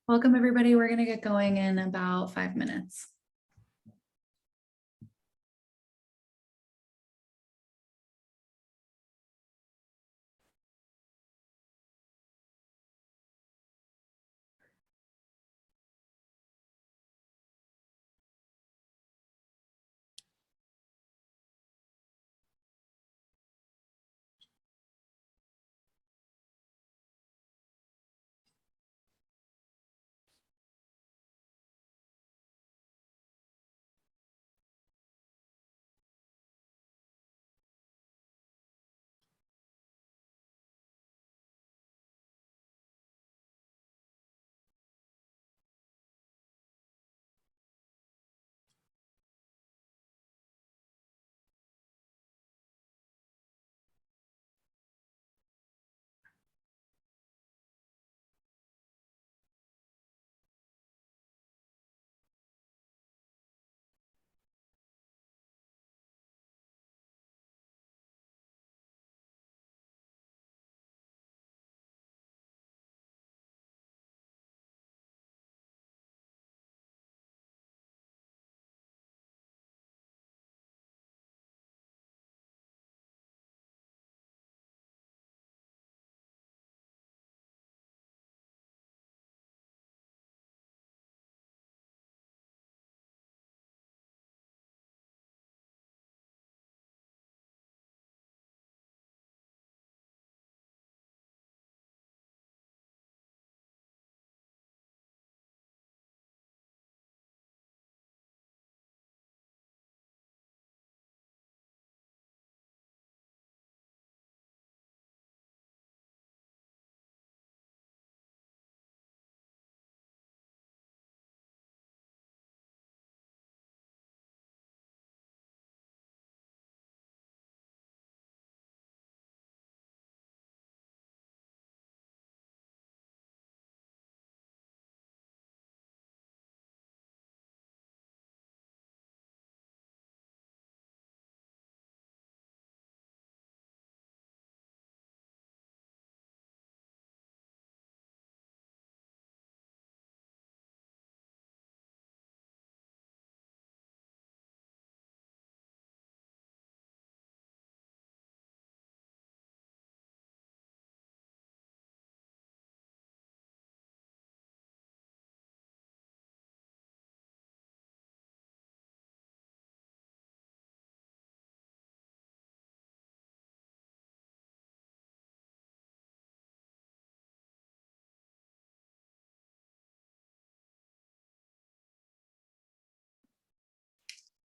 Welcome, everybody. We're going to get going in about 5 minutes.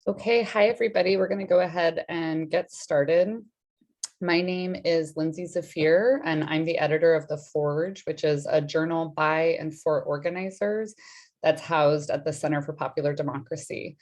Okay, hi everybody. We're going to go ahead and get started. My name is Lindsay Zafir, and I'm the editor of The Forge, which is a journal by and for organizers that's housed at the Center for Popular Democracy.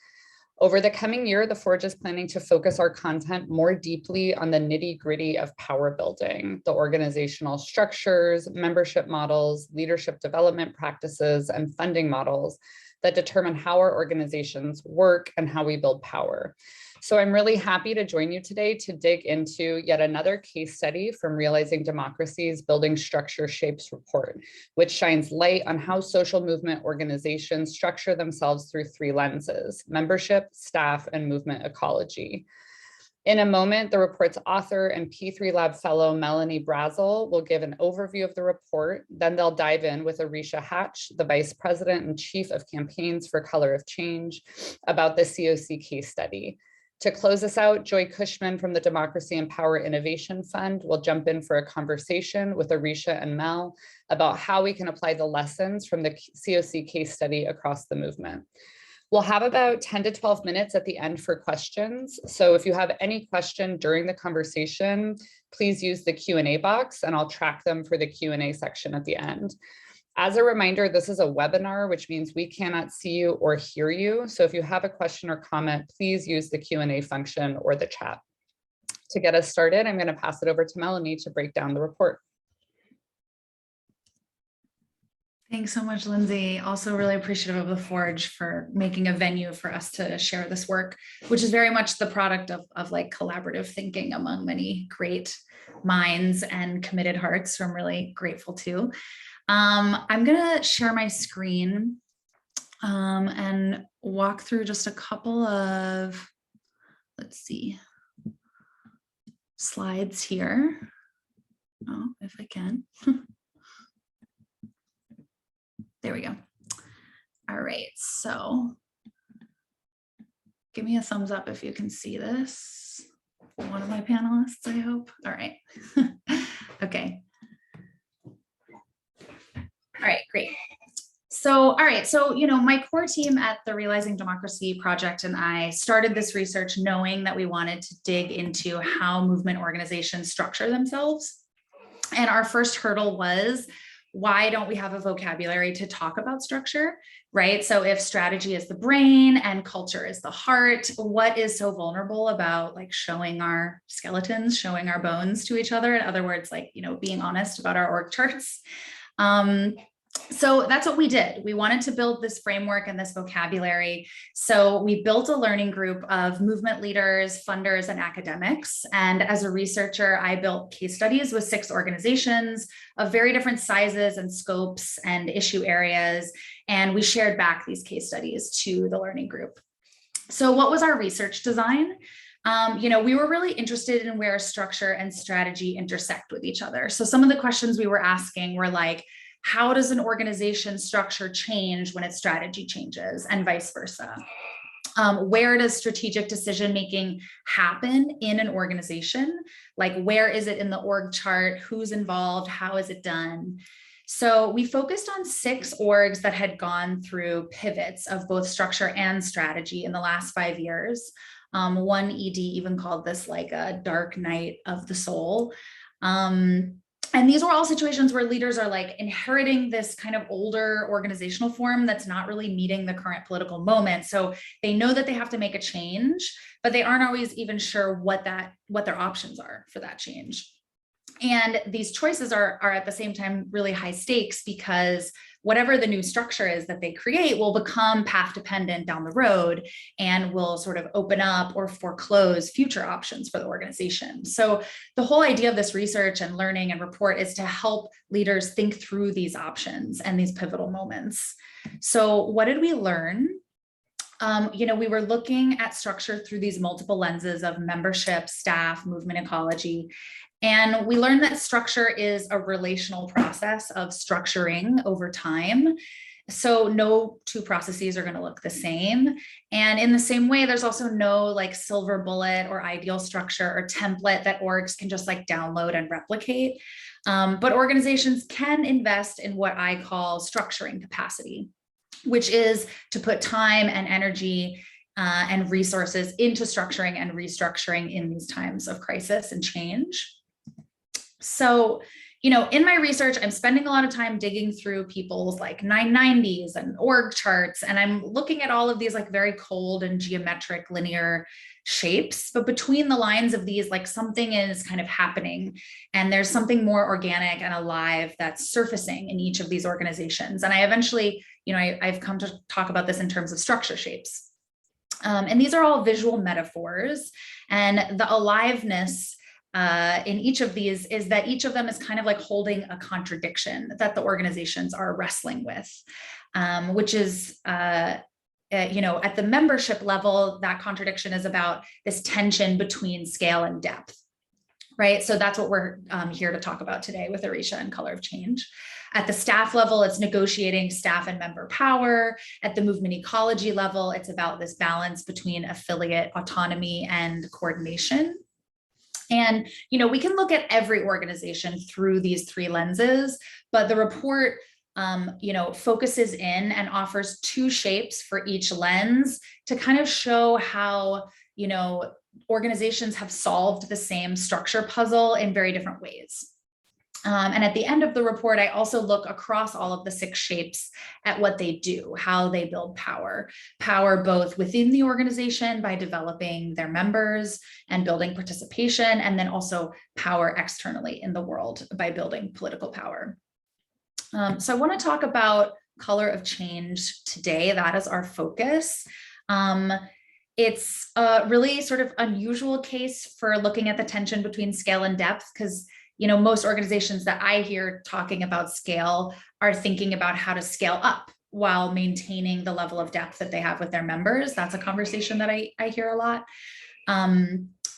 Over the coming year, The Forge is planning to focus our content more deeply on the nitty-gritty of power building, the organizational structures, membership models, leadership development practices, and funding models that determine how our organizations work and how we build power. So I'm really happy to join you today to dig into yet another case study from Realizing Democracy's Building Structure Shapes report, which shines light on how social movement organizations structure themselves through three lenses: membership, staff, and movement ecology. In a moment, the report's author and P3 Lab fellow Melanie Brazel will give an overview of the report. Then they'll dive in with Arisha Hatch, the Vice President and Chief of Campaigns for Color of Change, about the COC case study. To close us out, Joy Cushman from the Democracy and Power Innovation Fund will jump in for a conversation with Arisha and Mel about how we can apply the lessons from the COC case study across the movement. We'll have about 10 to 12 minutes at the end for questions. So if you have any question during the conversation, please use the Q&A box and I'll track them for the Q&A section at the end. As a reminder, this is a webinar, which means we cannot see you or hear you. So if you have a question or comment, please use the Q&A function or the chat. To get us started, I'm going to pass it over to Melanie to break down the report. Thanks so much, Lindsay. Also really appreciative of the Forge for making a venue for us to share this work, which is very much the product of like collaborative thinking among many great minds and committed hearts. So I'm really grateful too. I'm gonna share my screen and walk through just a couple of, let's see, slides here. Oh, if I can. There we go. All right, so give me a thumbs up if you can see this. One of my panelists, I hope. All right. Okay. All right, great. So, all right, so, my core team at the Realizing Democracy Project and I started this research knowing that we wanted to dig into how movement organizations structure themselves. And our first hurdle was, why don't we have a vocabulary to talk about structure, right? So if strategy is the brain and culture is the heart, what is so vulnerable about like showing our skeletons, showing our bones to each other? In other words, like, being honest about our org charts. So that's what we did. We wanted to build this framework and this vocabulary. So we built a learning group of movement leaders, funders, and academics. And as a researcher, I built case studies with 6 organizations of very different sizes and scopes and issue areas. And we shared back these case studies to the learning group. So what was our research design? We were really interested in where structure and strategy intersect with each other. So some of the questions we were asking were like, how does an organization structure change when its strategy changes, and vice versa? Where does strategic decision-making happen in an organization? Like, where is it in the org chart? Who's involved? How is it done? So we focused on 6 orgs that had gone through pivots of both structure and strategy in the last 5 years. One ED even called this like a dark night of the soul. And these were all situations where leaders are like inheriting this kind of older organizational form that's not really meeting the current political moment. So they know that they have to make a change, but they aren't always even sure what their options are for that change. And these choices are at the same time really high stakes, because whatever the new structure is that they create will become path dependent down the road and will sort of open up or foreclose future options for the organization. So the whole idea of this research and learning and report is to help leaders think through these options and these pivotal moments. So what did we learn? We were looking at structure through these multiple lenses of membership, staff, movement ecology. And we learned that structure is a relational process of structuring over time. So no 2 processes are going to look the same. And in the same way, there's also no like silver bullet or ideal structure or template that orgs can just like download and replicate. But organizations can invest in what I call structuring capacity, which is to put time and energy and resources into structuring and restructuring in these times of crisis and change. So, in my research, I'm spending a lot of time digging through people's like 990s and org charts, and I'm looking at all of these like very cold and geometric linear shapes. But between the lines of these, like something is kind of happening, and there's something more organic and alive that's surfacing in each of these organizations. And I eventually, I've come to talk about this in terms of structure shapes. And these are all visual metaphors, and the aliveness in each of these is that each of them is kind of like holding a contradiction that the organizations are wrestling with, which is, at the membership level, that contradiction is about this tension between scale and depth, right? So that's what we're here to talk about today with Arisha and Color of Change. At the staff level, it's negotiating staff and member power. At the movement ecology level, it's about this balance between affiliate autonomy and coordination. And, we can look at every organization through these 3 lenses, but the report, focuses in and offers 2 shapes for each lens to kind of show how, organizations have solved the same structure puzzle in very different ways. And at the end of the report, I also look across all of the 6 shapes at what they do, how they build power both within the organization by developing their members and building participation, and then also power externally in the world by building political power. So I want to talk about color of change today. That is our focus. Um, it's a really sort of unusual case for looking at the tension between scale and depth, because most organizations that I hear talking about scale are thinking about how to scale up while maintaining the level of depth that they have with their members. That's a conversation that I hear a lot.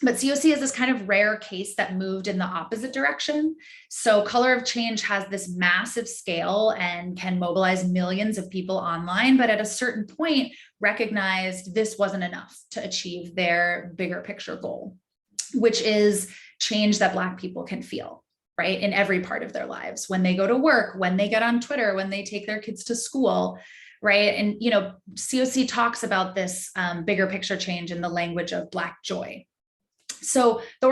But COC is this kind of rare case that moved in the opposite direction. So Color of Change has this massive scale and can mobilize millions of people online, but at a certain point recognized this wasn't enough to achieve their bigger picture goal, which is change that Black people can feel, right? In every part of their lives, when they go to work, when they get on Twitter, when they take their kids to school, right? And, COC talks about this bigger picture change in the language of Black joy. So the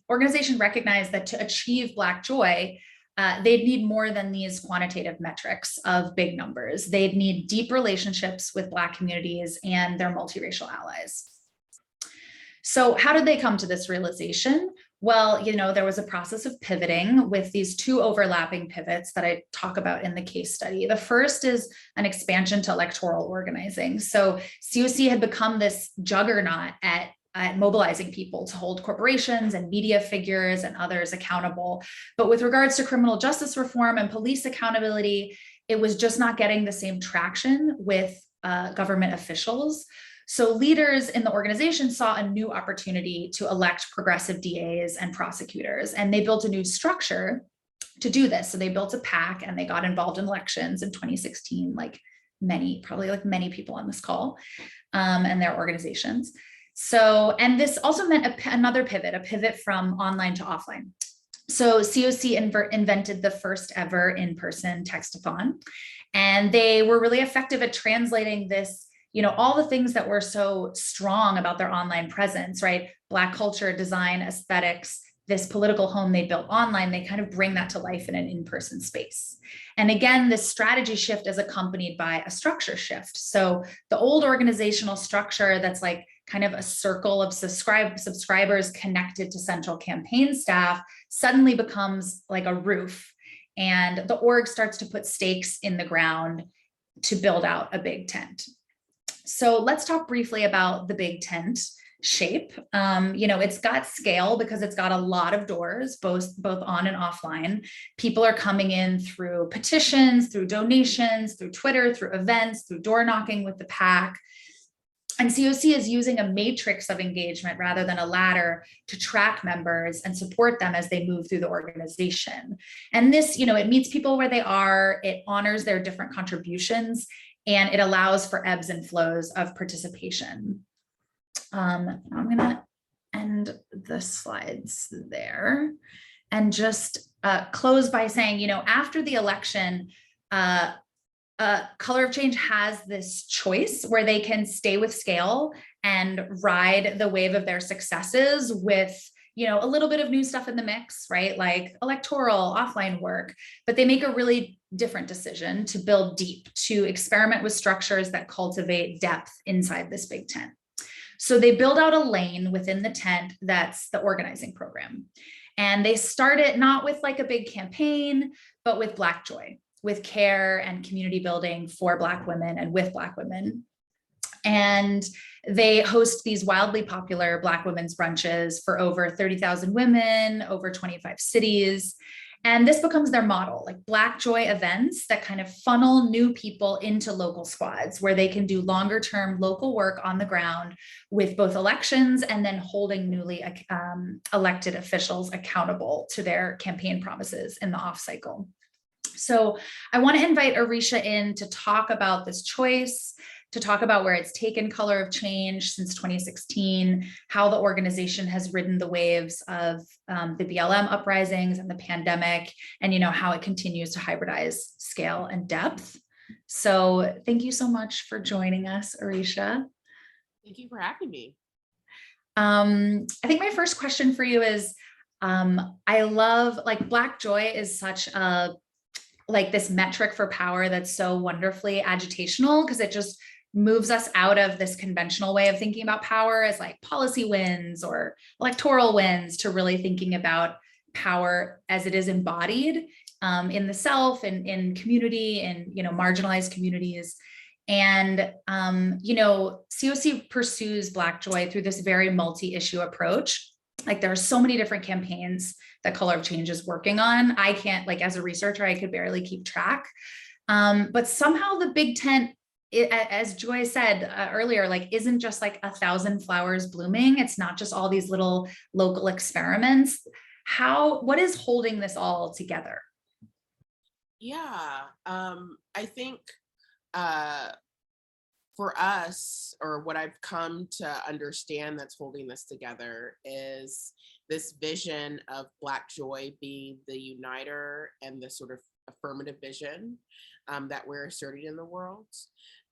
organization recognized that to achieve Black joy, they'd need more than these quantitative metrics of big numbers. They'd need deep relationships with Black communities and their multiracial allies. So how did they come to this realization? Well, there was a process of pivoting with these two overlapping pivots that I talk about in the case study. The first is an expansion to electoral organizing. So COC had become this juggernaut at mobilizing people to hold corporations and media figures and others accountable. But with regards to criminal justice reform and police accountability, it was just not getting the same traction with government officials. So leaders in the organization saw a new opportunity to elect progressive DAs and prosecutors, and they built a new structure to do this. So they built a PAC and they got involved in elections in 2016, probably like many people on this call and their organizations. So, and this also meant another pivot, a pivot from online to offline. So COC invented the first ever in-person textathon, and they were really effective at translating this, all the things that were so strong about their online presence, right? Black culture, design, aesthetics, this political home they built online, they kind of bring that to life in an in-person space. And again, this strategy shift is accompanied by a structure shift. So the old organizational structure that's like kind of a circle of subscribers connected to central campaign staff suddenly becomes like a roof. And the org starts to put stakes in the ground to build out a big tent. So let's talk briefly about the big tent shape. It's got scale because it's got a lot of doors, both on and offline. People are coming in through petitions, through donations, through Twitter, through events, through door knocking with the PAC. And COC is using a matrix of engagement rather than a ladder to track members and support them as they move through the organization. And this, it meets people where they are, it honors their different contributions, and it allows for ebbs and flows of participation. I'm going to end the slides there and just close by saying, after the election, Color of Change has this choice where they can stay with scale and ride the wave of their successes with, a little bit of new stuff in the mix, right? Like electoral, offline work, but they make a really different decision to build deep, to experiment with structures that cultivate depth inside this big tent. So they build out a lane within the tent that's the organizing program. And they start it not with like a big campaign, but with Black joy, with care and community building for Black women and with Black women. And they host these wildly popular Black women's brunches for over 30,000 women, over 25 cities. And this becomes their model, like Black joy events that kind of funnel new people into local squads where they can do longer term local work on the ground with both elections and then holding newly elected officials accountable to their campaign promises in the off cycle. So I want to invite Arisha in to talk about this choice, to talk about where it's taken Color of Change since 2016, how the organization has ridden the waves of the BLM uprisings and the pandemic, and how it continues to hybridize scale and depth. So thank you so much for joining us, Arisha. Thank you for having me. I think my first question for you is, I love, Black joy is such a this metric for power that's so wonderfully agitational, because it just moves us out of this conventional way of thinking about power as like policy wins or electoral wins to really thinking about power as it is embodied in the self and in community and, marginalized communities. And, COC pursues Black joy through this very multi-issue approach. Like there are so many different campaigns that Color of Change is working on. I can't, like, as a researcher, I could barely keep track. But somehow the big tent, as Joy said earlier, like isn't just like 1,000 flowers blooming. It's not just all these little local experiments. What is holding this all together? Yeah, I think for us, or what I've come to understand that's holding this together, is this vision of Black joy being the uniter and the sort of affirmative vision that we're asserting in the world.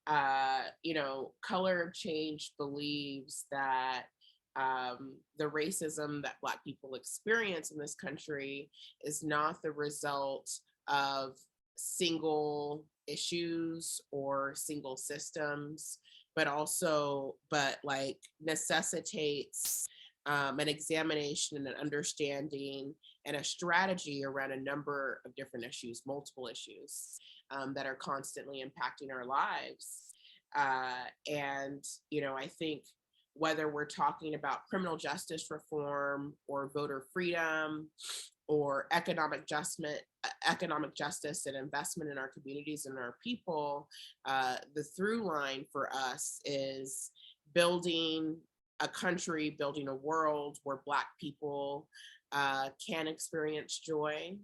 Color of Change believes that the racism that Black people experience in this country is not the result of single issues or single systems, but like necessitates an examination and an understanding and a strategy around a number of different issues, multiple issues that are constantly impacting our lives. I think whether we're talking about criminal justice reform or voter freedom or economic justice and investment in our communities and our people, the through line for us is building a country, building a world where Black people can experience joy,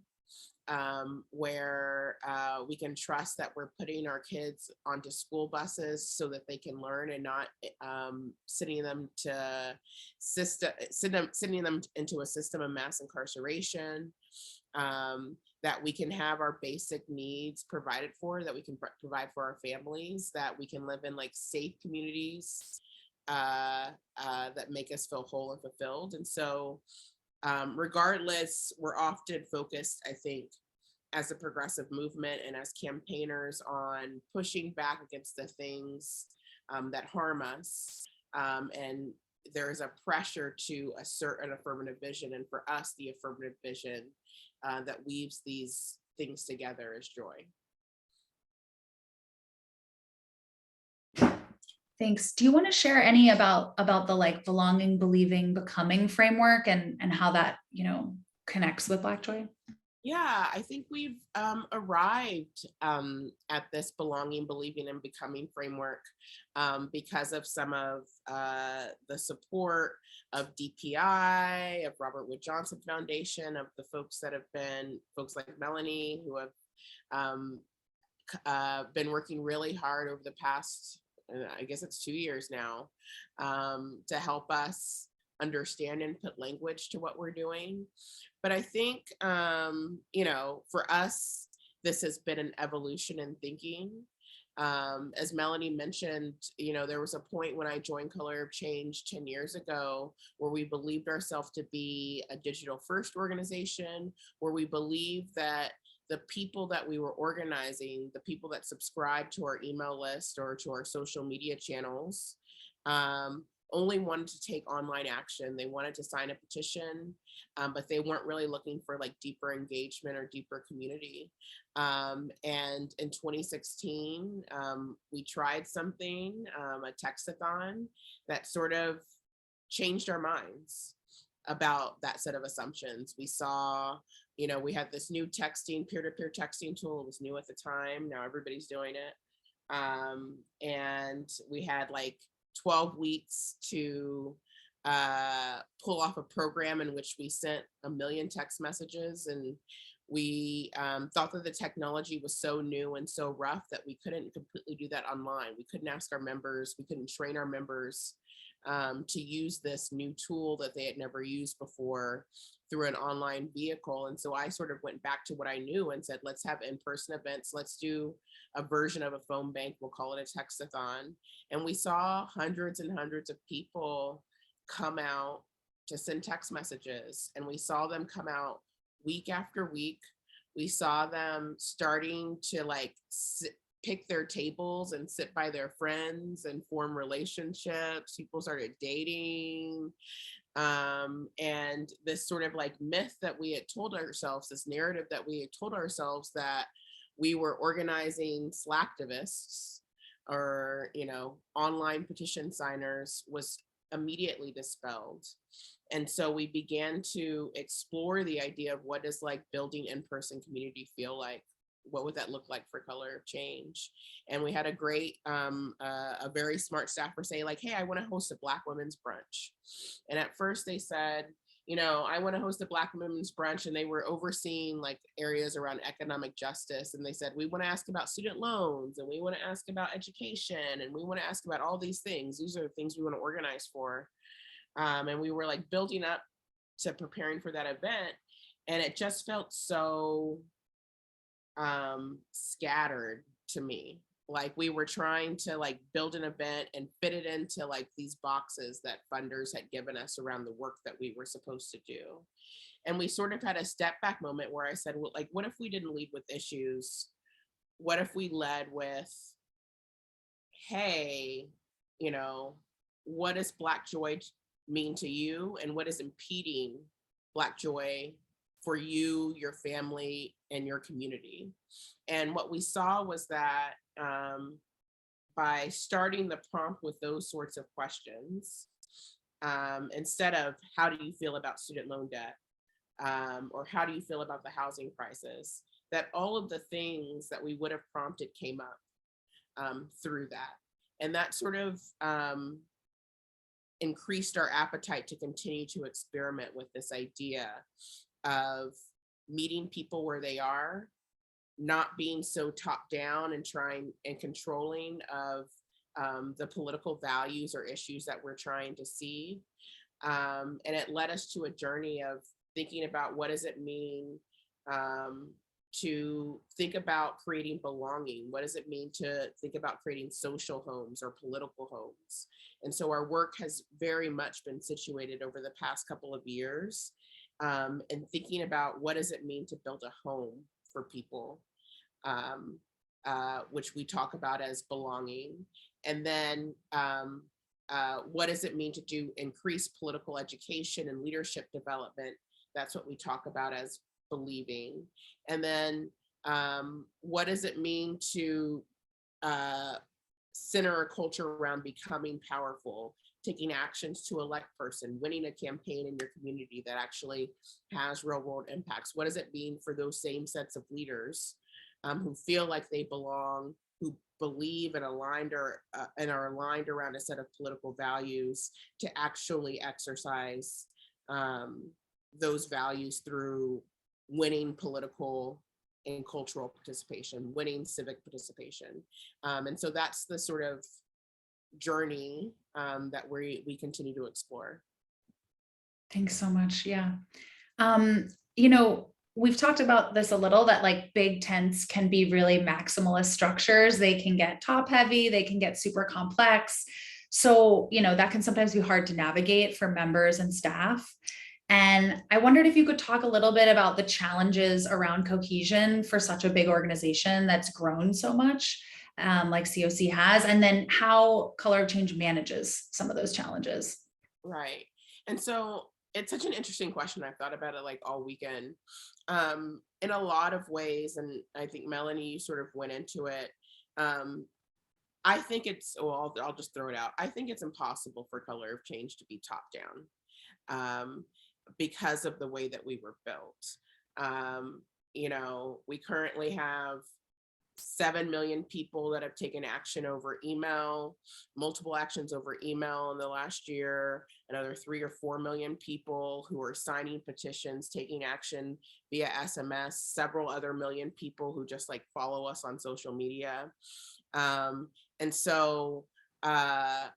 where we can trust that we're putting our kids onto school buses so that they can learn and not sending them into a system of mass incarceration, that we can have our basic needs provided for, that we can provide for our families, that we can live in like safe communities that make us feel whole and fulfilled. And so regardless, we're often focused, I think, as a progressive movement and as campaigners on pushing back against the things that harm us. And there is a pressure to assert an affirmative vision. And for us, the affirmative vision that weaves these things together is joy. Thanks. Do you want to share any about the like belonging, believing, becoming framework and how that, connects with Black joy? Yeah, I think we've arrived at this belonging, believing, and becoming framework because of some of the support of DPI, of Robert Wood Johnson Foundation, of the folks like Melanie, who have been working really hard over the past, I guess it's 2 years now, to help us understand and put language to what we're doing. But I think, for us, this has been an evolution in thinking. As Melanie mentioned, there was a point when I joined Color of Change 10 years ago where we believed ourselves to be a digital first organization, where we believed that the people that we were organizing, the people that subscribed to our email list or to our social media channels, only wanted to take online action. They wanted to sign a petition, but they weren't really looking for like deeper engagement or deeper community. And in 2016, we tried something, a textathon that sort of changed our minds about that set of assumptions. We saw, we had this new peer-to-peer texting tool. It was new at the time. Now everybody's doing it. And we had like 12 weeks to pull off a program in which we sent 1 million text messages. And we thought that the technology was so new and so rough that we couldn't completely do that online. We couldn't ask our members, we couldn't train our members to use this new tool that they had never used before through an online vehicle. And so I sort of went back to what I knew and said, let's have in-person events. Let's do a version of a phone bank. We'll call it a textathon. And we saw hundreds and hundreds of people come out to send text messages. And we saw them come out week after week. We saw them starting to like pick their tables and sit by their friends and form relationships. People started dating. And this sort of like myth that we had told ourselves, this narrative that we had told ourselves that we were organizing slacktivists or, online petition signers was immediately dispelled. And so we began to explore the idea of what does like building in-person community feel like? What would that look like for Color of Change? And we had a great, a very smart staffer say like, hey, I want to host a Black women's brunch. And at first they said, I want to host a Black women's brunch, and they were overseeing like areas around economic justice. And they said, we want to ask about student loans, and we want to ask about education, and we want to ask about all these things. These are the things we want to organize for. And we were like building up to preparing for that event. And it just felt so scattered to me. Like we were trying to like build an event and fit it into like these boxes that funders had given us around the work that we were supposed to do. And we sort of had a step back moment where I said, well, like, what if we didn't lead with issues? What if we led with, hey, what does Black joy mean to you? And what is impeding Black joy for you, your family, and your community? And what we saw was that by starting the prompt with those sorts of questions, instead of how do you feel about student loan debt, or how do you feel about the housing crisis, that all of the things that we would have prompted came up through that. And that sort of increased our appetite to continue to experiment with this idea of meeting people where they are, not being so top down and trying and controlling of the political values or issues that we're trying to see. And it led us to a journey of thinking about what does it mean to think about creating belonging? What does it mean to think about creating social homes or political homes? And so our work has very much been situated over the past couple of years, and thinking about what does it mean to build a home for people, which we talk about as belonging. And then what does it mean to do increased political education and leadership development? That's what we talk about as believing. And then what does it mean to center a culture around becoming powerful, taking actions to elect person, winning a campaign in your community that actually has real world impacts? What does it mean for those same sets of leaders who feel like they belong, who believe and aligned or and are aligned around a set of political values, to actually exercise those values through winning political and cultural participation, winning civic participation? And so that's the sort of journey that we continue to explore. Thanks so much. Yeah. We've talked about this a little, that like big tents can be really maximalist structures. They can get top heavy, they can get super complex. So, that can sometimes be hard to navigate for members and staff. And I wondered if you could talk a little bit about the challenges around cohesion for such a big organization that's grown so much, like COC has, and then how Color of Change manages some of those challenges. Right. And so it's such an interesting question. I've thought about it like all weekend in a lot of ways. And I think Melanie, you sort of went into it. I think it's, well, I'll just throw it out. I think it's impossible for Color of Change to be top down because of the way that we were built. We currently have 7 million people that have taken action over email, multiple actions over email in the last year, another 3 or 4 million people who are signing petitions, taking action via SMS, several other million people who just like follow us on social media. And so it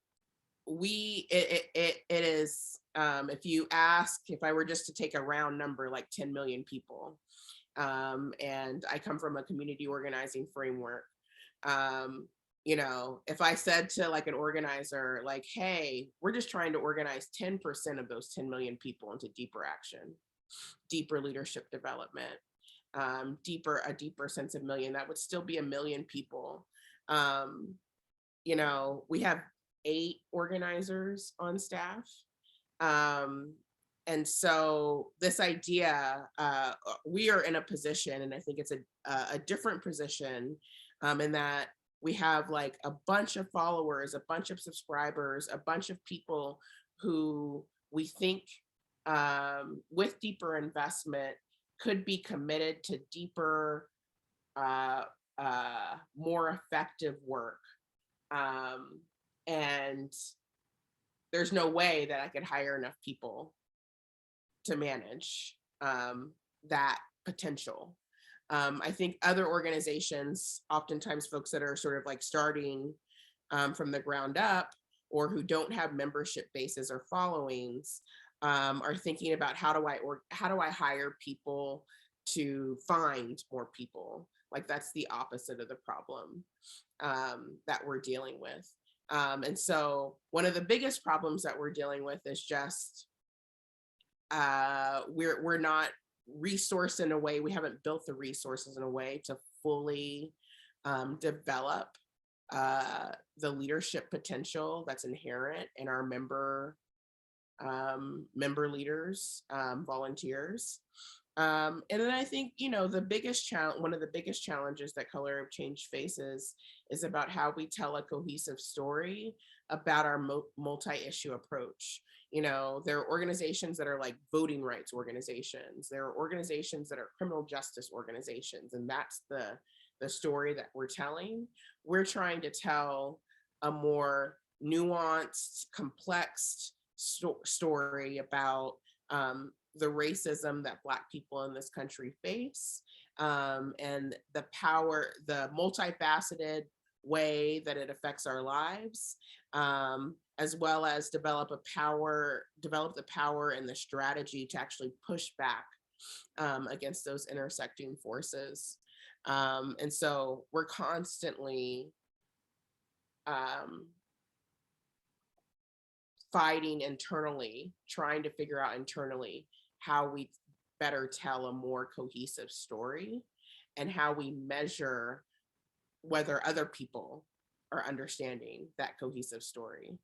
is, if I were just to take a round number, like 10 million people. And I come from a community organizing framework. If I said to like an organizer, like, hey, we're just trying to organize 10% of those 10 million people into deeper action, deeper leadership development, a deeper sense of million, that would still be 1 million people. We have 8 organizers on staff. And so this idea, we are in a position, and I think it's a different position, in that we have like a bunch of followers, a bunch of subscribers, a bunch of people who we think, with deeper investment, could be committed to deeper, uh, more effective work. Um, and there's no way that I could hire enough people to manage, that potential. I think other organizations, oftentimes folks that are sort of like starting, from the ground up, or who don't have membership bases or followings, are thinking about how do I hire people to find more people? Like that's the opposite of the problem, that we're dealing with. And so one of the biggest problems that we're dealing with is just, we're not resourced in a way, we haven't built the resources in a way to fully, develop, the leadership potential that's inherent in our member leaders, volunteers. And then I think, the biggest challenge, one of the biggest challenges that Color of Change faces is about how we tell a cohesive story about our multi-issue approach. There are organizations that are like voting rights organizations. There are organizations that are criminal justice organizations, and that's the story that we're telling. We're trying to tell a more nuanced, complex story about, the racism that Black people in this country face, and the multifaceted way that it affects our lives, as well as develop the power and the strategy to actually push back, against those intersecting forces. And so we're constantly, um, fighting internally, trying to figure out internally how we better tell a more cohesive story, and how we measure whether other people are understanding that cohesive story.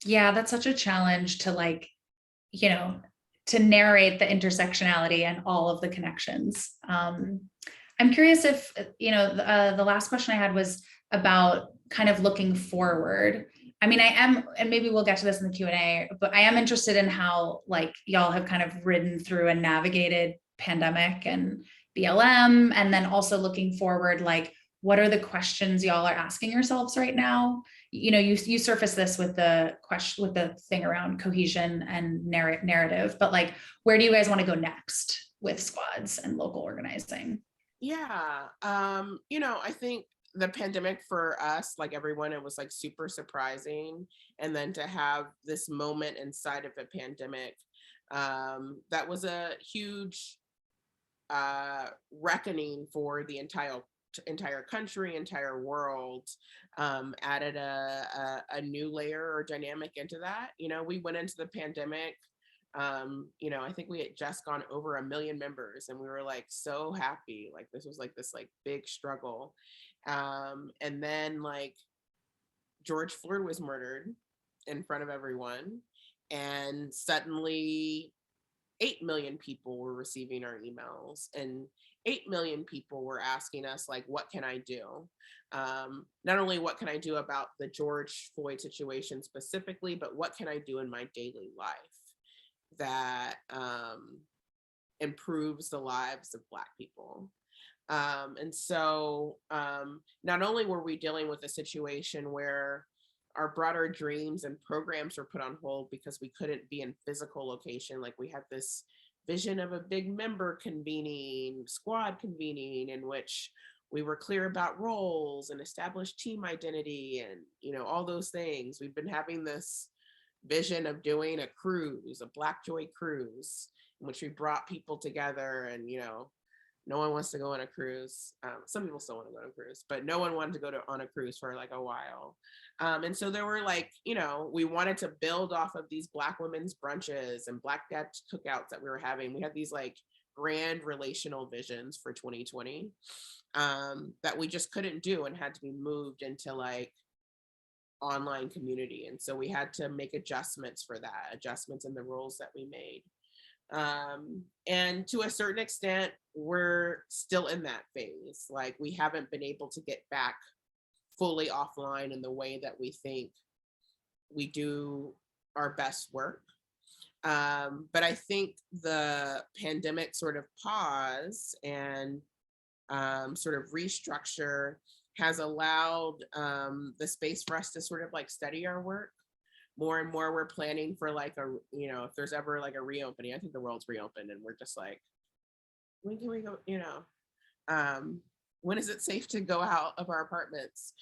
Yeah, that's such a challenge to you know, to narrate the intersectionality and all of the connections. I'm curious if, the last question I had was about kind of looking forward. I mean, I am, and maybe we'll get to this in the Q&A, but I am interested in how y'all have kind of ridden through and navigated pandemic and BLM, and then also looking forward, what are the questions y'all are asking yourselves right now? You surface this with the question, with the thing around cohesion and narrative, but where do you guys want to go next with squads and local organizing? Yeah, I think the pandemic for us, like everyone, it was like super surprising. And then to have this moment inside of a pandemic, that was a huge, reckoning for the entire country, entire world, added a new layer or dynamic into that. We went into the pandemic, I think we had just gone over 1 million members, and we were like so happy. Like this was like this big struggle. And then George Floyd was murdered in front of everyone, and suddenly 8 million people were receiving our emails, and 8 million people were asking us what can I do? Not only what can I do about the George Floyd situation specifically, but what can I do in my daily life that, improves the lives of Black people? And so, not only were we dealing with a situation where our broader dreams and programs were put on hold because we couldn't be in physical location, we had this vision of a big member squad convening, in which we were clear about roles and established team identity and all those things. We've been having this vision of doing a cruise, a Black Joy cruise, in which we brought people together, and no one wants to go on a cruise. Some people still want to go on a cruise, but no one wanted to go on a cruise for a while. And so there were we wanted to build off of these Black women's brunches and Black dad cookouts that we were having. We had these grand relational visions for 2020, that we just couldn't do and had to be moved into online community. And so we had to make adjustments for that, adjustments in the rules that we made. And to a certain extent, we're still in that phase. Like, we haven't been able to get back fully offline in the way that we think we do our best work. But I think the pandemic sort of pause and sort of restructure has allowed the space for us to sort of like study our work more and more. We're planning for like if there's ever like a reopening. I think the world's reopened and we're just like, when can we go, when is it safe to go out of our apartments?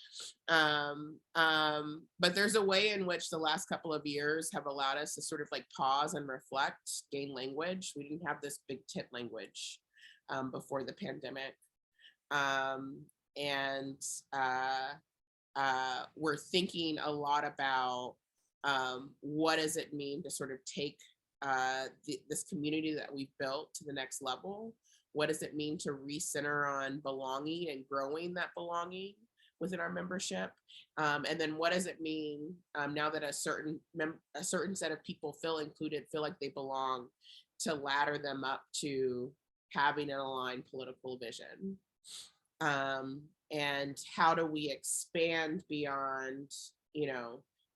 But there's a way in which the last couple of years have allowed us to sort of like pause and reflect, gain language. We didn't have this big tent language before the pandemic. And we're thinking a lot about what does it mean to sort of take this community that we've built to the next level? What does it mean to recenter on belonging and growing that belonging within our membership? And then what does it mean now that a certain set of people feel included, feel like they belong, to ladder them up to having an aligned political vision? And how do we expand beyond,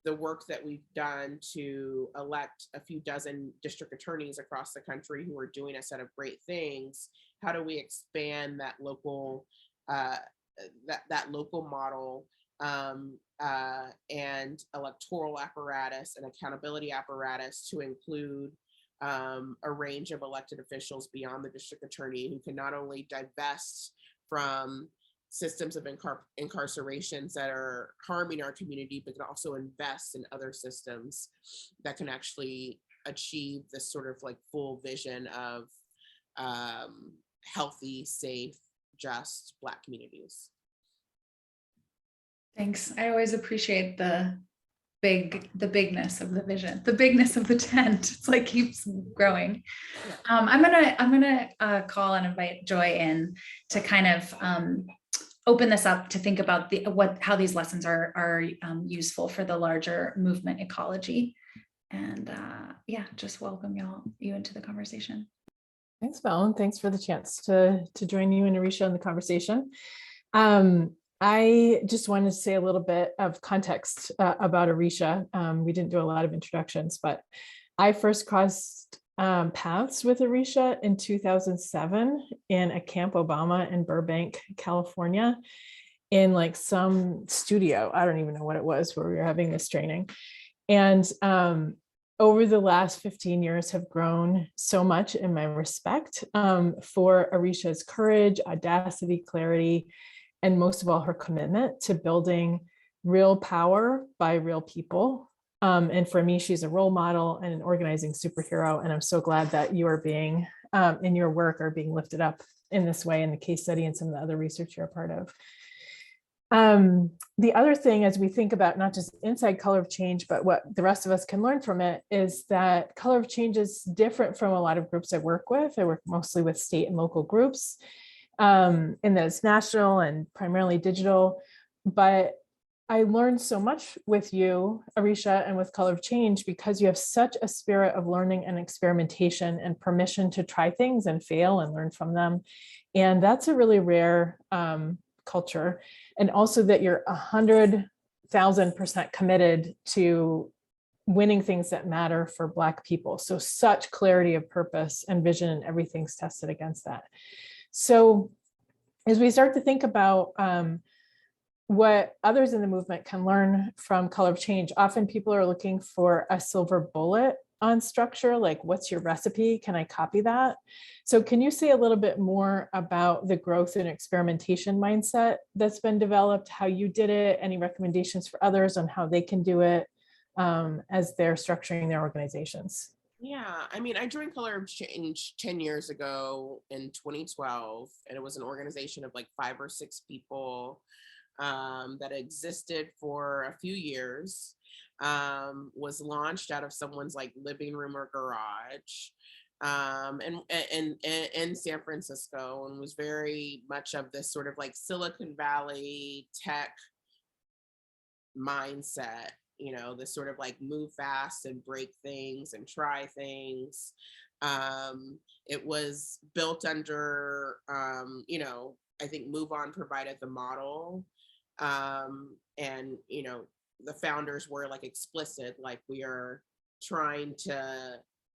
the work that we've done to elect a few dozen district attorneys across the country who are doing a set of great things? How do we expand that local that local model and electoral apparatus and accountability apparatus to include a range of elected officials beyond the district attorney, who can not only divest from systems of incarcerations that are harming our community, but can also invest in other systems that can actually achieve this sort of like full vision of healthy, safe, just Black communities. Thanks. I always appreciate the bigness of the vision, the bigness of the tent. It's like keeps growing. I'm gonna call and invite Joy in to kind of open this up to think about how these lessons are useful for the larger movement ecology. And just welcome you into the conversation. Thanks, Val, and thanks for the chance to join you and Arisha in the conversation. I just wanted to say a little bit of context about Arisha. We didn't do a lot of introductions, but I first crossed paths with Arisha in 2007 in a Camp Obama in Burbank, California, in like some studio. I don't even know what it was where we were having this training. And over the last 15 years have grown so much in my respect for Arisha's courage, audacity, clarity, and most of all, her commitment to building real power by real people. And for me, she's a role model and an organizing superhero. And I'm so glad that you are being, in your work, are being lifted up in this way in the case study and some of the other research you're a part of. The other thing, as we think about not just inside Color of Change, but what the rest of us can learn from it, is that Color of Change is different from a lot of groups I work with. I work mostly with state and local groups, in that it's national and primarily digital. But I learned so much with you, Arisha, and with Color of Change, because you have such a spirit of learning and experimentation and permission to try things and fail and learn from them. And that's a really rare culture. And also that you're 100,000% committed to winning things that matter for Black people. So such clarity of purpose and vision, and everything's tested against that. So as we start to think about what others in the movement can learn from Color of Change, often people are looking for a silver bullet on structure, like what's your recipe? Can I copy that? So can you say a little bit more about the growth and experimentation mindset that's been developed, how you did it, any recommendations for others on how they can do it as they're structuring their organizations? Yeah, I mean, I joined Color of Change 10 years ago in 2012, and it was an organization of like 5 or 6 people that existed for a few years, was launched out of someone's like living room or garage, and in San Francisco, and was very much of this sort of like Silicon Valley tech mindset, you know, this sort of like move fast and break things and try things. It was built under, you know, I think Move On provided the model. And, you know, the founders were like explicit, like we are trying to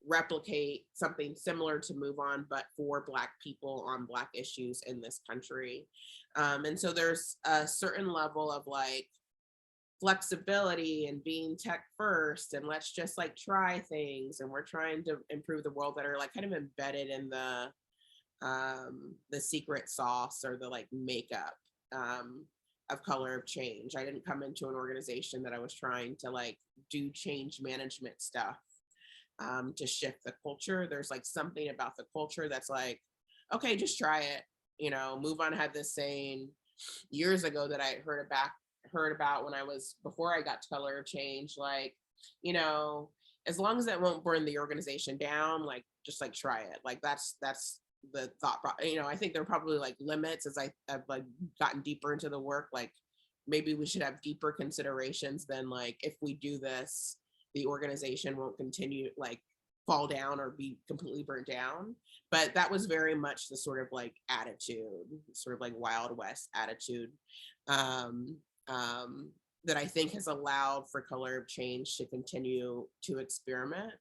replicate something similar to Move On, but for Black people on Black issues in this country. And so there's a certain level of like flexibility and being tech first, and let's just like try things, and we're trying to improve the world that are like kind of embedded in the secret sauce or the like makeup of Color of Change. I didn't come into an organization that I was trying to like do change management stuff to shift the culture. There's like something about the culture that's like, okay, just try it. You know, Move On had this saying years ago that I heard about when I was, before I got to Color of Change, like, you know, as long as that won't burn the organization down, like just like try it. Like that's the thought, you know. I think there are probably like limits as I've like gotten deeper into the work, like maybe we should have deeper considerations than like, if we do this, the organization won't continue, like fall down or be completely burnt down. But that was very much the sort of like attitude, sort of like Wild West attitude, that I think has allowed for Color of Change to continue to experiment.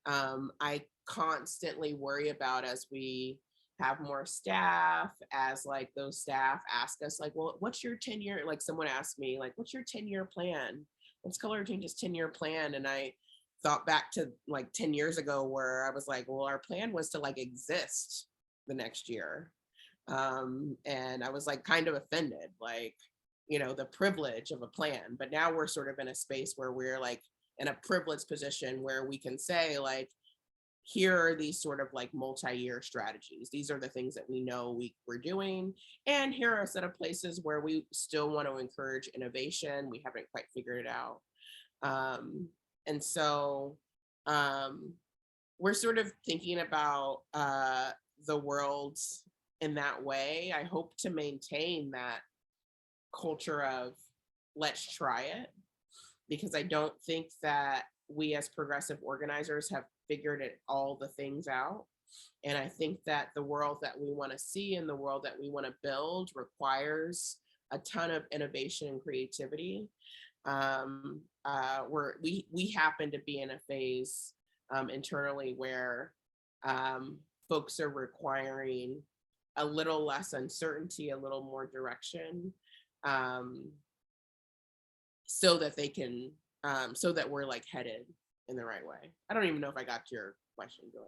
I constantly worry about, as we have more staff, as like those staff ask us like, well, what's your 10-year, like someone asked me like, what's your 10-year plan? What's Color of Change's 10-year plan? And I thought back to like 10 years ago where I was like, well, our plan was to like exist the next year. And I was like kind of offended, like, you know, the privilege of a plan. But now we're sort of in a space where we're like in a privileged position where we can say like, here are these sort of like multi-year strategies. These are the things that we know we're doing. And here are a set of places where we still want to encourage innovation. We haven't quite figured it out. And so we're sort of thinking about the world in that way. I hope to maintain that culture of let's try it, because I don't think that we as progressive organizers have figured it all the things out. And I think that the world that we want to see and the world that we want to build requires a ton of innovation and creativity. We happen to be in a phase internally where folks are requiring a little less uncertainty, a little more direction, so that they can, so that we're like headed in the right way. I don't even know if I got to your question, Joy.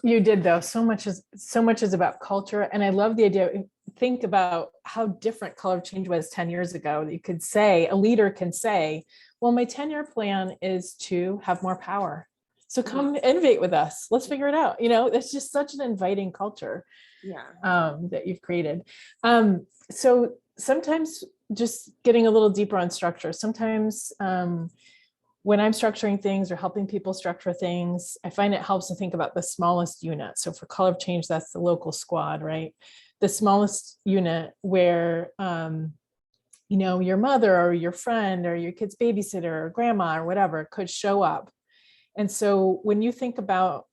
You did though. So much is about culture, and I love the idea. Think about how different Color of Change was 10 years ago. You could say, a leader can say, well, my 10-year plan is to have more power. So come innovate with us. Let's figure it out. You know, it's just such an inviting culture. Yeah. That you've created. So sometimes just getting a little deeper on structure, sometimes when I'm structuring things or helping people structure things, I find it helps to think about the smallest unit. So for Color of Change, that's the local squad, right? The smallest unit where, you know, your mother or your friend or your kid's babysitter or grandma or whatever could show up. And so when you think about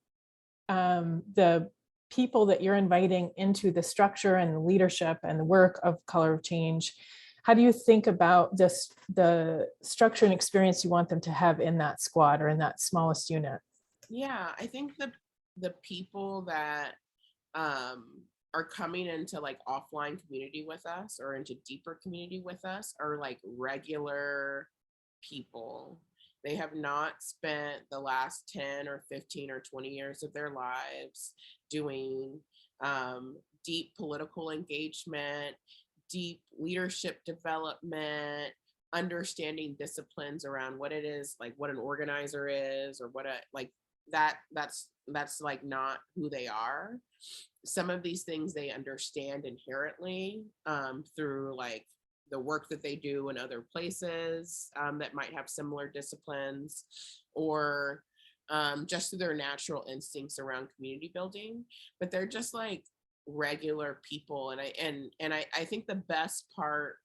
the people that you're inviting into the structure and the leadership and the work of Color of Change, how do you think about this, the structure and experience you want them to have in that squad or in that smallest unit? Yeah, I think the people that are coming into like offline community with us or into deeper community with us are like regular people. They have not spent the last 10 or 15 or 20 years of their lives doing deep political engagement, deep leadership development, understanding disciplines around what it is, like what an organizer is, or what a like that's like not who they are. Some of these things they understand inherently through like the work that they do in other places that might have similar disciplines, or just through their natural instincts around community building. But they're just like regular people. And I think the best part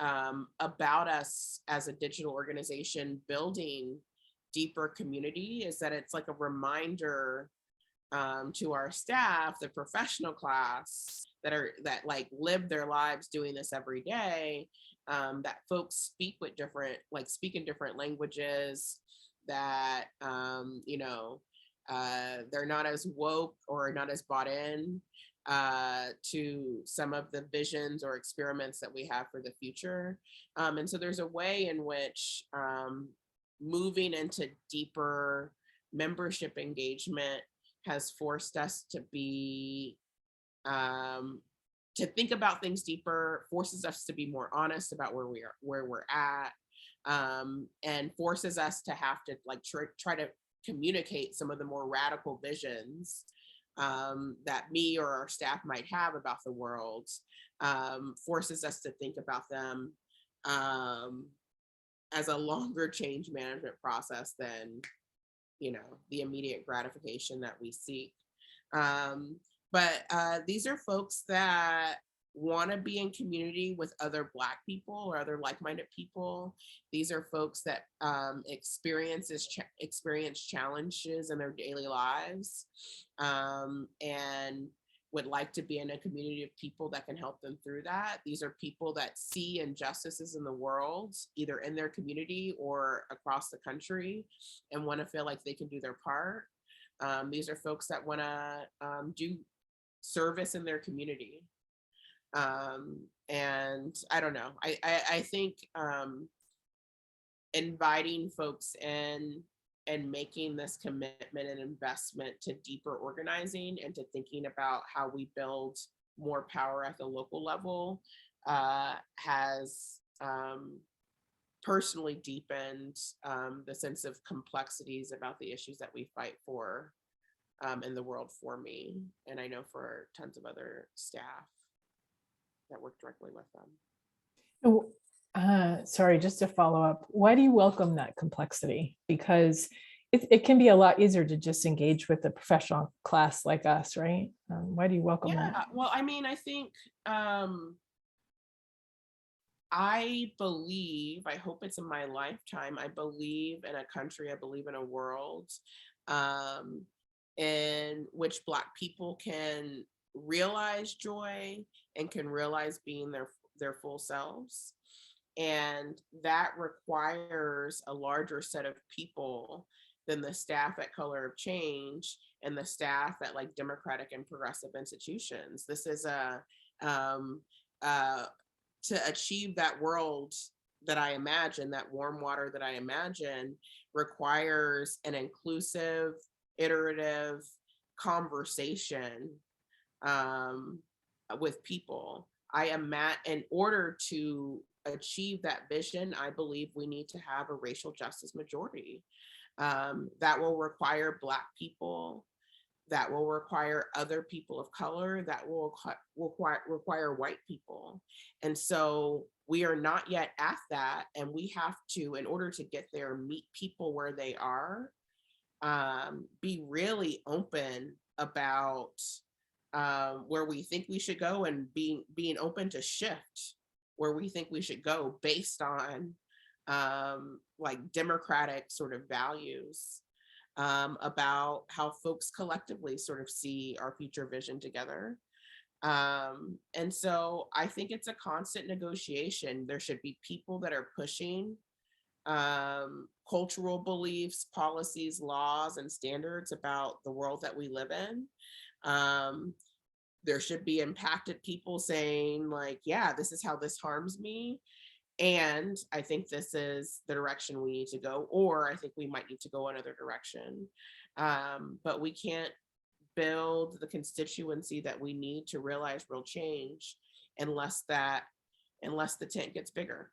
about us as a digital organization building deeper community is that it's like a reminder to our staff, the professional class that like live their lives doing this every day, that folks speak in different languages, that they're not as woke or not as bought in to some of the visions or experiments that we have for the future. And so there's a way in which moving into deeper membership engagement has forced us to be to think about things deeper, forces us to be more honest about where we're at, and forces us to have to like try to communicate some of the more radical visions that me or our staff might have about the world, forces us to think about them as a longer change management process than the immediate gratification that we seek. But these are folks that want to be in community with other Black people or other like-minded people. These are folks that experience challenges in their daily lives, and would like to be in a community of people that can help them through that. These are people that see injustices in the world, either in their community or across the country, and want to feel like they can do their part. These are folks that want to do service in their community. And I don't know, I think inviting folks in and making this commitment and investment to deeper organizing and to thinking about how we build more power at the local level has personally deepened the sense of complexities about the issues that we fight for in the world for me, and I know for tons of other staff that work directly with them. Sorry, just to follow up, why do you welcome that complexity? Because it can be a lot easier to just engage with a professional class like us, right? Why do you welcome that? Well, I mean, I think I believe, I hope it's in my lifetime, I believe in a country, I believe in a world in which Black people can realize joy and can realize being their full selves. And that requires a larger set of people than the staff at Color of Change and the staff at like democratic and progressive institutions. This is to achieve that world that I imagine, that warm water that I imagine, requires an inclusive, iterative conversation with people. In order to achieve that vision, I believe we need to have a racial justice majority. That will require Black people, that will require other people of color, that will require white people. And so we are not yet at that, and we have to, in order to get there, meet people where they are, be really open about where we think we should go, and being open to shift where we think we should go based on like democratic sort of values about how folks collectively sort of see our future vision together. And so I think it's a constant negotiation. There should be people that are pushing cultural beliefs, policies, laws, and standards about the world that we live in. There should be impacted people saying like, yeah, this is how this harms me. And I think this is the direction we need to go, or I think we might need to go another direction. But we can't build the constituency that we need to realize real change unless the tent gets bigger.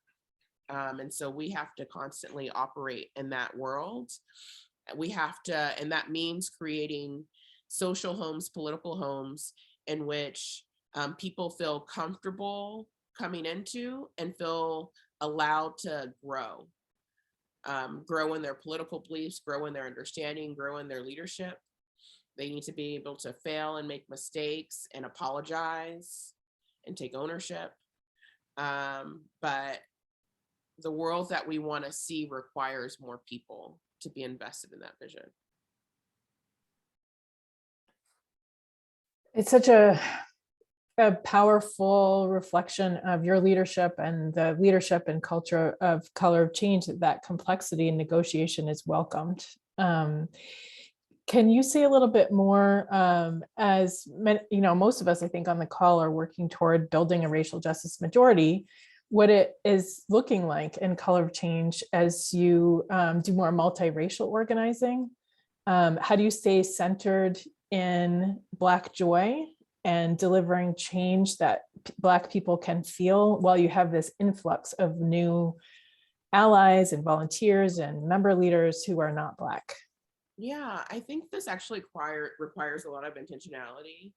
And so we have to constantly operate in that world. We have to, and that means creating social homes, political homes in which people feel comfortable coming into and feel allowed to grow in their political beliefs, grow in their understanding, grow in their leadership. They need to be able to fail and make mistakes and apologize and take ownership. But the world that we want to see requires more people to be invested in that vision. It's such a powerful reflection of your leadership and the leadership and culture of Color of Change, that complexity and negotiation is welcomed. Can you say a little bit more, as most of us, I think, on the call are working toward building a racial justice majority, what it is looking like in Color of Change as you do more multiracial organizing? How do you stay centered in Black joy and delivering change that Black people can feel while you have this influx of new allies and volunteers and member leaders who are not Black? Yeah, I think this actually requires a lot of intentionality.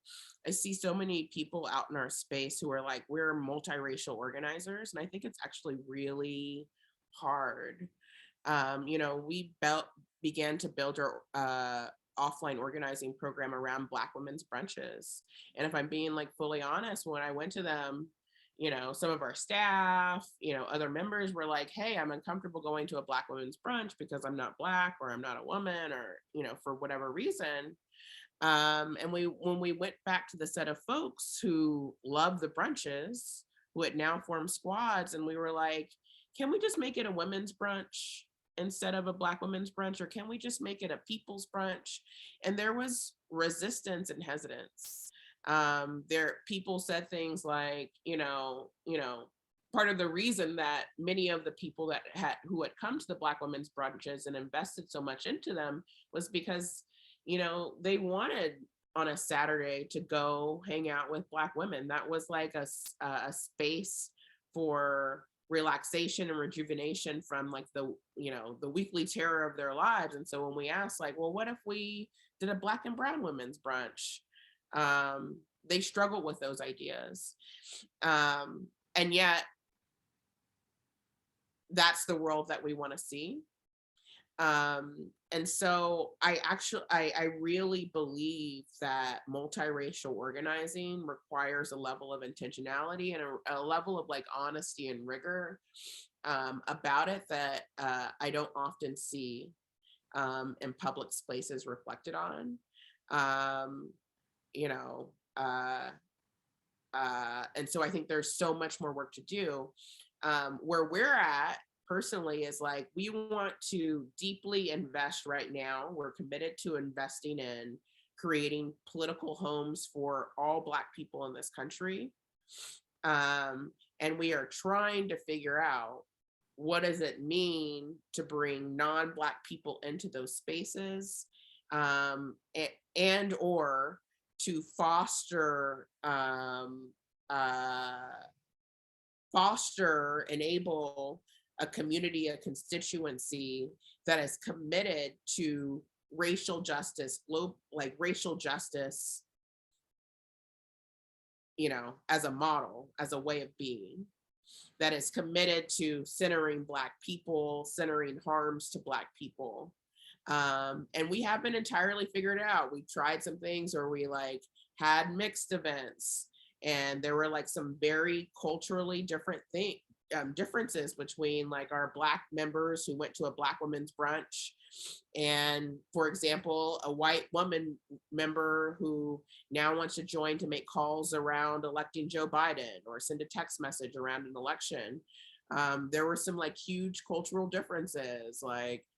I see so many people out in our space who are like, we're multiracial organizers, and I think it's actually really hard. We began to build our offline organizing program around Black women's brunches. And if I'm being like fully honest, when I went to them, some of our staff, other members were like, hey, I'm uncomfortable going to a Black women's brunch because I'm not Black or I'm not a woman or, for whatever reason. And when we went back to the set of folks who love the brunches, who had now formed squads, and we were like, can we just make it a women's brunch instead of a Black women's brunch? Or can we just make it a people's brunch? And there was resistance and hesitance. People said things like, part of the reason that many of the people who had come to the Black women's brunches and invested so much into them was because, they wanted on a Saturday to go hang out with Black women. That was like a space for relaxation and rejuvenation from like the weekly terror of their lives. And so when we asked, like, well, what if we did a Black and brown women's brunch? They struggle with those ideas. And yet that's the world that we want to see. And so I really believe that multiracial organizing requires a level of intentionality and a level of like honesty and rigor about it that I don't often see in public spaces reflected on. And so I think there's so much more work to do. Where we're at personally is like, we want to deeply invest right now. We're committed to investing in creating political homes for all Black people in this country. And we are trying to figure out, what does it mean to bring non-Black people into those spaces, and or to enable a community, a constituency that is committed to racial justice, racial justice, as a model, as a way of being, that is committed to centering Black people, centering harms to Black people. And we haven't entirely figured it out. We tried some things, or we had mixed events, and there were some very culturally different differences between our Black members who went to a Black women's brunch and, for example, a white woman member who now wants to join to make calls around electing Joe Biden or send a text message around an election. There were some huge cultural differences.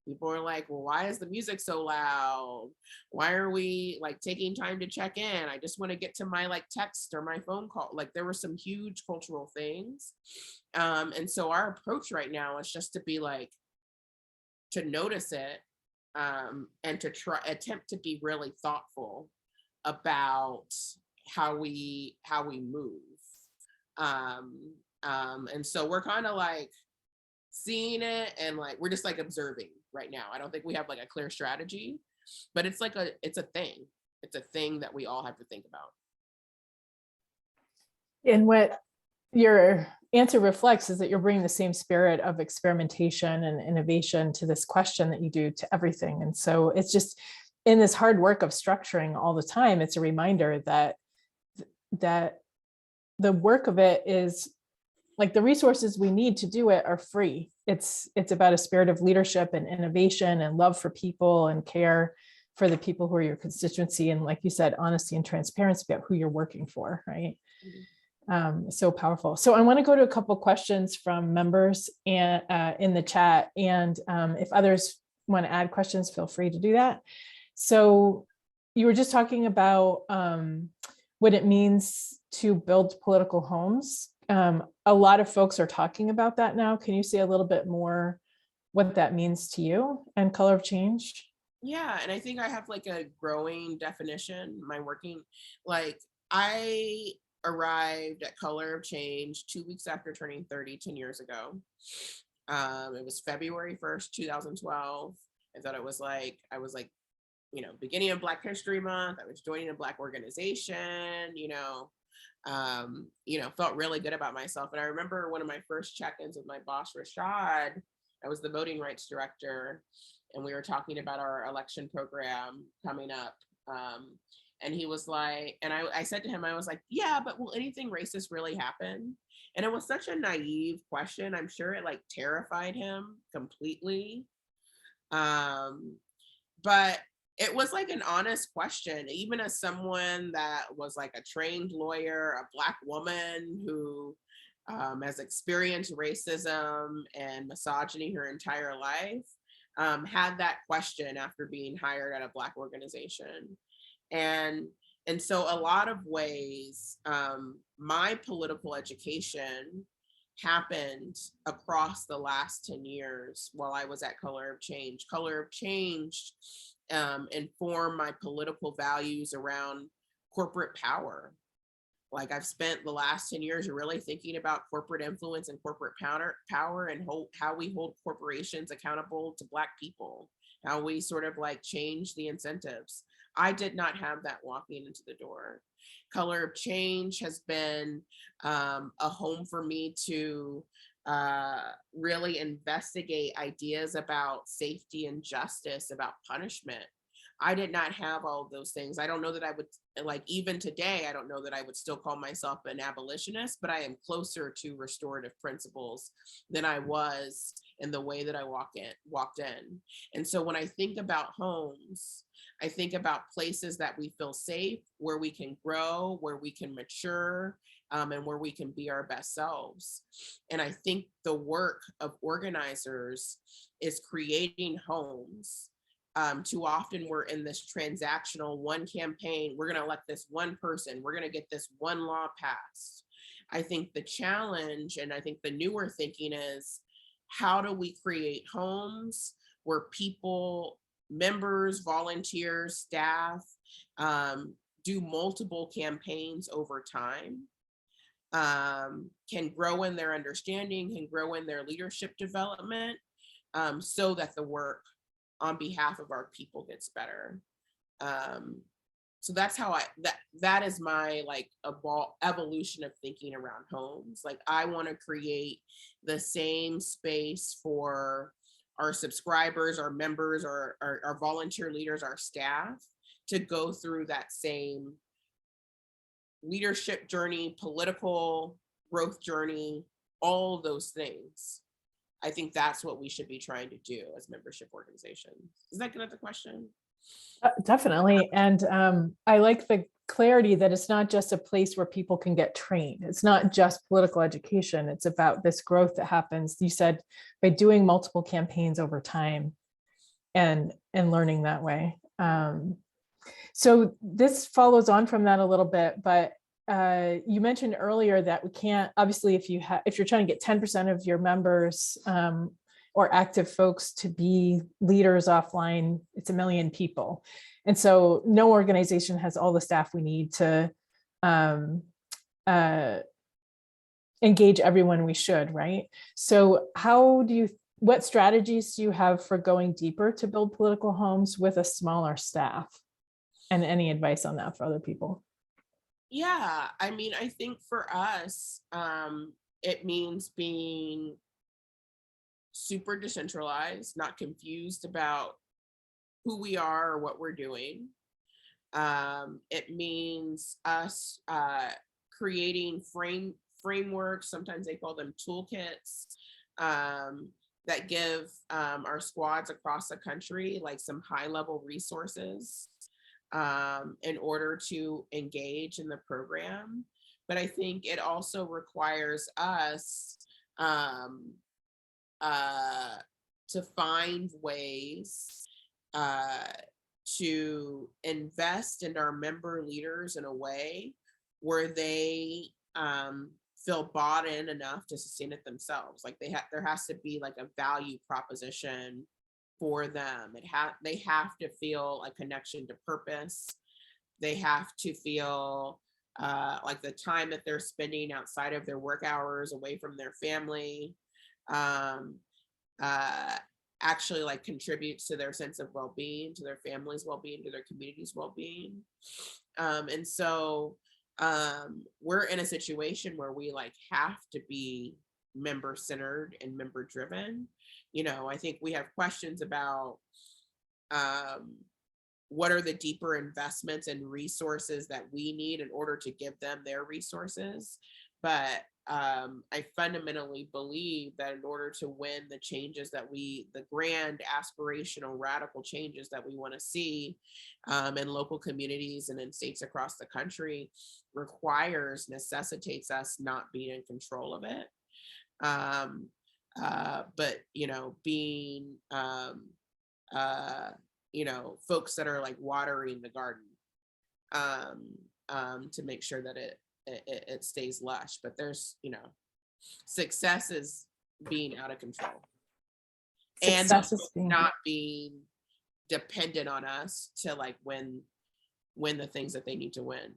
People are like, well, why is the music so loud? Why are we taking time to check in? I just want to get to my text or my phone call. There were some huge cultural things. And so our approach right now is just to be to notice it, and to attempt to be really thoughtful about how we move. And so we're kind of seeing it, and we're just observing right now. I don't think we have a clear strategy, but it's it's a thing. It's a thing that we all have to think about. And what your answer reflects is that you're bringing the same spirit of experimentation and innovation to this question that you do to everything. And so it's just in this hard work of structuring all the time, it's a reminder that the work of it is like the resources we need to do it are free. It's about a spirit of leadership and innovation and love for people and care for the people who are your constituency. And like you said, honesty and transparency about who you're working for, right? So powerful. So I want to go to a couple questions from members and in the chat. And if others want to add questions, feel free to do that. So you were just talking about what it means to build political homes. A lot of folks are talking about that now. Can you say a little bit more what that means to you and Color of Change? Yeah, and I think I have like a growing definition. My working, like I arrived at Color of Change 2 weeks after turning 30, 10 years ago. It was February 1st, 2012. I thought it was like, I was like, you know, beginning of Black History Month. I was joining a Black organization, felt really good about myself. And I remember one of my first check-ins with my boss, Rashad. I was the voting rights director, and we were talking about our election program coming up. And he was like, and I said to him, I was like, yeah, but will anything racist really happen? And it was such a naive question. I'm sure it like terrified him completely. But it was like an honest question, even as someone that was like a trained lawyer, a Black woman who has experienced racism and misogyny her entire life, had that question after being hired at a Black organization. And so a lot of ways, my political education happened across the last 10 years while I was at Color of Change. Color of Change informed my political values around corporate power. Like I've spent the last 10 years really thinking about corporate influence and corporate power and how we hold corporations accountable to Black people, how we sort of like change the incentives. I did not have that walking into the door. Color of Change has been a home for me to really investigate ideas about safety and justice, about punishment. I did not have all of those things. I don't know that I would, like even today, I don't know that I would still call myself an abolitionist, but I am closer to restorative principles than I was in the way that I walked in. And so when I think about homes, I think about places that we feel safe, where we can grow, where we can mature, and where we can be our best selves. And I think the work of organizers is creating homes. Too often we're in this transactional one campaign. We're going to elect this one person. We're going to get this one law passed. I think the challenge, and I think the newer thinking is, how do we create homes where people, members, volunteers, staff, do multiple campaigns over time, can grow in their understanding, can grow in their leadership development, so that the work on behalf of our people gets better. So that's how that is my like evolution of thinking around homes. Like I want to create the same space for our subscribers, our members, our volunteer leaders, our staff to go through that same leadership journey, political growth journey, all of those things. I think that's what we should be trying to do as membership organizations. Is that good at the question? Definitely. And I like the clarity that it's not just a place where people can get trained. It's not just political education. It's about this growth that happens, you said, by doing multiple campaigns over time and learning that way. So this follows on from that a little bit, but you mentioned earlier that we can't, obviously, if you're trying to get 10% of your members or active folks to be leaders offline, it's 1 million people. And so no organization has all the staff we need to engage everyone we should, right? So what strategies do you have for going deeper to build political homes with a smaller staff? And any advice on that for other people? Yeah, I mean, I think for us, it means being super decentralized, not confused about who we are or what we're doing. It means us creating frameworks, sometimes they call them toolkits, that give our squads across the country like some high level resources in order to engage in the program. But I think it also requires us to find ways to invest in our member leaders in a way where they feel bought in enough to sustain it themselves. Like there has to be like a value proposition for them. They have to feel a connection to purpose. They have to feel like the time that they're spending outside of their work hours away from their family actually like contributes to their sense of well-being, to their family's well-being, to their community's well-being. And so we're in a situation where we like have to be member-centered and member-driven. You know, I think we have questions about what are the deeper investments and resources that we need in order to give them their resources. But I fundamentally believe that in order to win the changes that the grand aspirational radical changes that we want to see in local communities and in states across the country necessitates us not being in control of it. But, you know, being, you know, folks that are like watering the garden to make sure that it stays lush. But there's, you know, success is being out of control and not being dependent on us to like win the things that they need to win.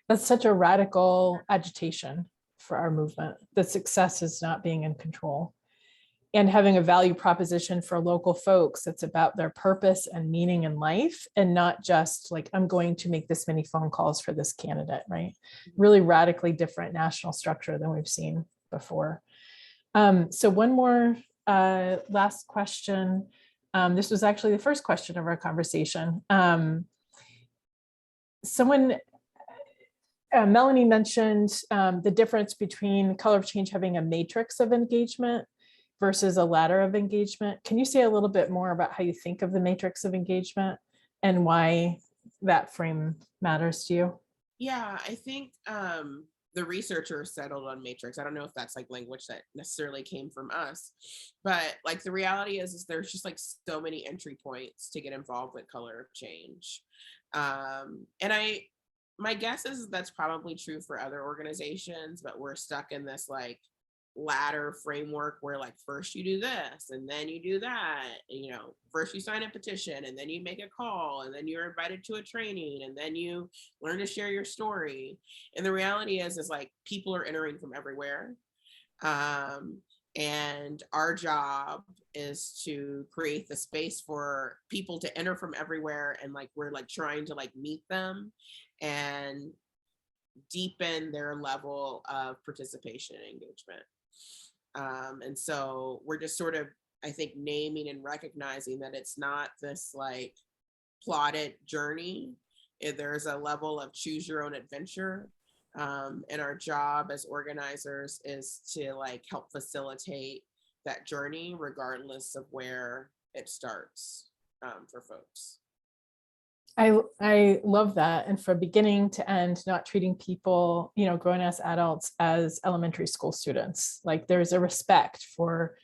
That's such a radical agitation for our movement. The success is not being in control and having a value proposition for local folks that's about their purpose and meaning in life, and not just like, I'm going to make this many phone calls for this candidate, right? Really radically different national structure than we've seen before. So one more last question. This was actually the first question of our conversation. Melanie mentioned the difference between Color of Change having a matrix of engagement versus a ladder of engagement. Can you say a little bit more about how you think of the matrix of engagement and why that frame matters to you? Yeah, I think the researchers settled on matrix. I don't know if that's like language that necessarily came from us, but like the reality is there's just like so many entry points to get involved with Color of Change. And my guess is that's probably true for other organizations, but we're stuck in this like ladder framework where like first you do this and then you do that, and, you know, first you sign a petition and then you make a call and then you're invited to a training and then you learn to share your story. And the reality is like people are entering from everywhere, and our job is to create the space for people to enter from everywhere, and like we're like trying to like meet them and deepen their level of participation and engagement. And so we're just sort of, I think, naming and recognizing that it's not this like plotted journey. There's a level of choose your own adventure. And our job as organizers is to like help facilitate that journey regardless of where it starts for folks. I love that. And from beginning to end, not treating people, you know, grown as adults as elementary school students. Like there's a respect for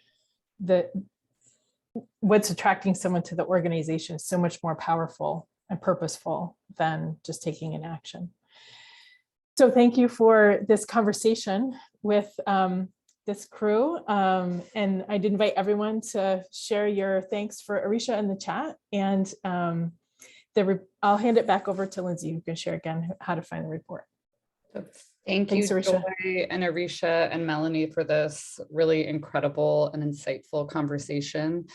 what's attracting someone to the organization is so much more powerful and purposeful than just taking an action. So thank you for this conversation with this crew. And I'd invite everyone to share your thanks for Arisha in the chat. And I'll hand it back over to Lindsay, who can share again how to find the report. Thank you, Joy and Arisha and Melanie, for this really incredible and insightful conversation.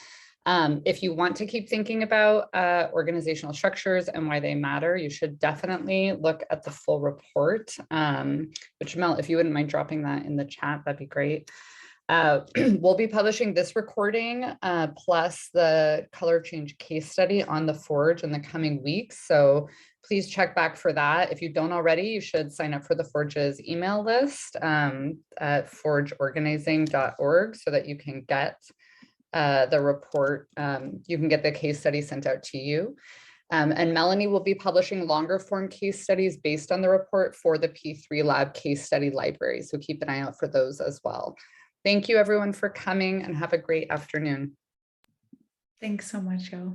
If you want to keep thinking about organizational structures and why they matter, you should definitely look at the full report, which Mel, if you wouldn't mind dropping that in the chat, that'd be great. We'll be publishing this recording plus the Color Change case study on the Forge in the coming weeks. So please check back for that. If you don't already, you should sign up for the Forge's email list at forgeorganizing.org so that you can get the report. You can get the case study sent out to you. And Melanie will be publishing longer form case studies based on the report for the P3 Lab case study library. So keep an eye out for those as well. Thank you everyone for coming and have a great afternoon. Thanks so much, Jo.